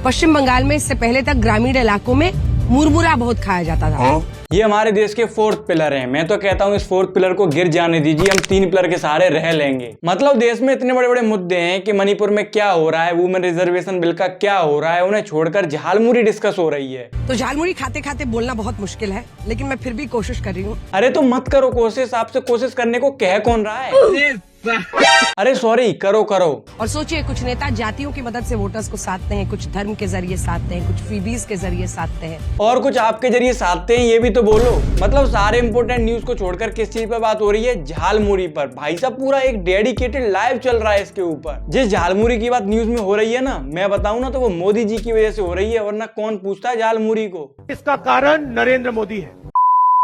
पश्चिम बंगाल में इससे पहले तक ग्रामीण इलाकों में मुरमुरा बहुत खाया जाता था। ये हमारे देश के फोर्थ पिलर हैं। मैं तो कहता हूँ इस फोर्थ पिलर को गिर जाने दीजिए, हम 3 पिलर के सहारे रह लेंगे। मतलब देश में इतने बड़े बड़े मुद्दे हैं कि मणिपुर में क्या हो रहा है, वुमेन रिजर्वेशन बिल का क्या हो रहा है, उन्हें छोड़कर झालमुरी डिस्कस हो रही है। तो झालमुरी खाते खाते बोलना बहुत मुश्किल है, लेकिन मैं फिर भी कोशिश कर रही हूँ। अरे तो मत करो कोशिश, आपसे कोशिश करने को कह कौन रहा है? अरे सॉरी, करो करो। और सोचिए, कुछ नेता जातियों की मदद से वोटर्स को साधते हैं, कुछ धर्म के जरिए साधते हैं, कुछ फ्रीबीज के जरिए साधते हैं, और कुछ आपके जरिए साधते हैं, ये भी तो बोलो। मतलब सारे इंपोर्टेंट न्यूज को छोड़कर किस चीज पर बात हो रही है? झालमुरी पर। भाई साहब पूरा एक डेडिकेटेड लाइव चल रहा है इसके ऊपर। जिस झालमुरी की बात न्यूज में हो रही है ना, मैं बताऊं ना, तो वो मोदी जी की वजह से हो रही है, वरना कौन पूछता है झालमुरी को। इसका कारण नरेंद्र मोदी है।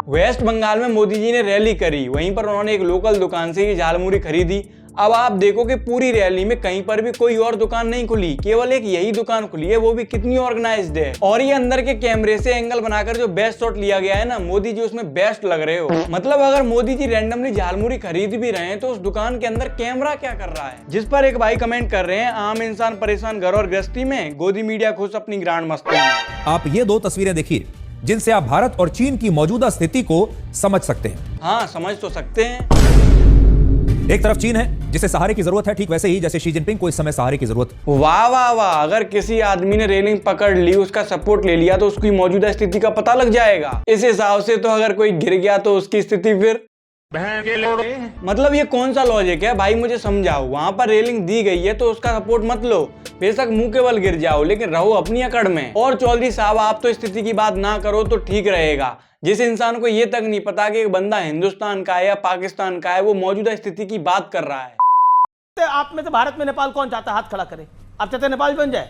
वेस्ट बंगाल में मोदी जी ने रैली करी, वहीं पर उन्होंने एक लोकल दुकान से ये झालमुरी खरीदी। अब आप देखो कि पूरी रैली में कहीं पर भी कोई और दुकान नहीं खुली, केवल एक यही दुकान खुली है, वो भी कितनी ऑर्गेनाइज्ड है। और ये अंदर के कैमरे से एंगल बनाकर जो बेस्ट शॉट लिया गया है ना, मोदी जी उसमें बेस्ट लग रहे हो। मतलब अगर मोदी जी रैंडमली झालमुरी खरीद भी रहे हैं तो उस दुकान के अंदर कैमरा क्या कर रहा है? जिस पर एक भाई कमेंट कर रहे हैं, आम इंसान परेशान घर और गृहस्थी में, गोदी मीडिया खुश अपनी ग्रांड मस्ती में। आप ये 2 तस्वीरें देखिए जिनसे आप भारत और चीन की मौजूदा स्थिति को समझ सकते हैं। हाँ, समझ तो सकते हैं। एक तरफ चीन है जिसे सहारे की जरूरत है, ठीक वैसे ही जैसे शी जिनपिंग को इस समय सहारे की जरूरत। वाह वाह वाह, अगर किसी आदमी ने रेलिंग पकड़ ली, उसका सपोर्ट ले लिया, तो उसकी मौजूदा स्थिति का पता लग जाएगा। इस हिसाब से तो अगर कोई गिर गया तो उसकी स्थिति फिर मतलब ये कौन सा लॉजिक है भाई, मुझे समझाओ। वहां पर रेलिंग दी गई है तो उसका सपोर्ट मत लो, बेशक मुंह के बल गिर जाओ, लेकिन रहो अपनी अकड़ में। और चौधरी साहब, आप तो स्थिति की बात ना करो तो ठीक रहेगा। जिस इंसान को ये तक नहीं पता कि एक बंदा हिंदुस्तान का है या पाकिस्तान का है, वो मौजूदा स्थिति की बात कर रहा है। आप में से भारत में नेपाल कौन चाहता? हाथ खड़ा करे। आप चाहते नेपाल बन जाए?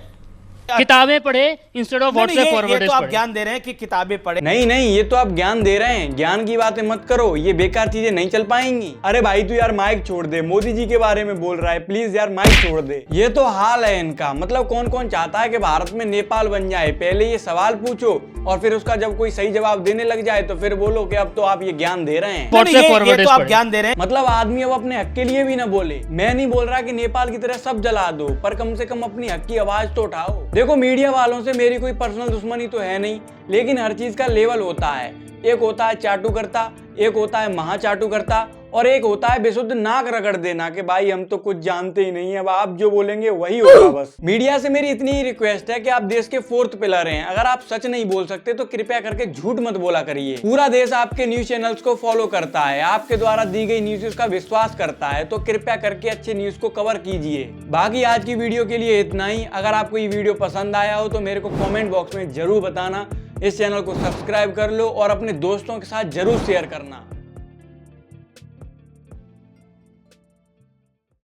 किताबें पढ़े इंस्टेड ऑफ व्हाट्सएप फॉरवर्ड। तो आप ज्ञान दे रहे हैं कि किताबें पढ़े। नहीं नहीं, ये तो आप ज्ञान दे रहे हैं, ज्ञान की बातें मत करो, ये बेकार चीजें नहीं चल पाएंगी। अरे भाई तू यार माइक छोड़ दे, मोदी जी के बारे में बोल रहा है, प्लीज यार माइक छोड़ दे। ये तो हाल है इनका। मतलब कौन कौन चाहता है कि भारत में नेपाल बन जाए? पहले ये सवाल पूछो और फिर उसका जब कोई सही जवाब देने लग जाए तो फिर बोलो कि अब तो आप ये ज्ञान दे रहे हैं। ये तो आप ज्ञान दे रहे हैं। मतलब आदमी अब अपने हक के लिए भी ना बोले। मैं नहीं बोल रहा कि नेपाल की तरह सब जला दो, पर कम से कम अपनी हक की आवाज तो उठाओ। देखो मीडिया वालों से मेरी कोई पर्सनल दुश्मनी तो है नहीं, लेकिन हर चीज का लेवल होता है। एक होता है चाटू करता, एक होता है महा चाटू करता, और एक होता है बेशुद्ध नाक रगड़ देना कि भाई हम तो कुछ जानते ही नहीं है, अब आप जो बोलेंगे वही होगा बस। मीडिया से मेरी इतनी ही रिक्वेस्ट है कि आप देश के फोर्थ पिलर हैं, अगर आप सच नहीं बोल सकते तो कृपया करके झूठ मत बोला करिए। पूरा देश आपके न्यूज चैनल्स को फॉलो करता है, आपके द्वारा दी गई न्यूज का विश्वास करता है, तो कृपया करके अच्छे न्यूज को कवर कीजिए। बाकी आज की वीडियो के लिए इतना ही। अगर आपको ये वीडियो पसंद आया हो तो मेरे को कॉमेंट बॉक्स में जरूर बताना। इस चैनल को सब्सक्राइब कर लो और अपने दोस्तों के साथ जरूर शेयर करना।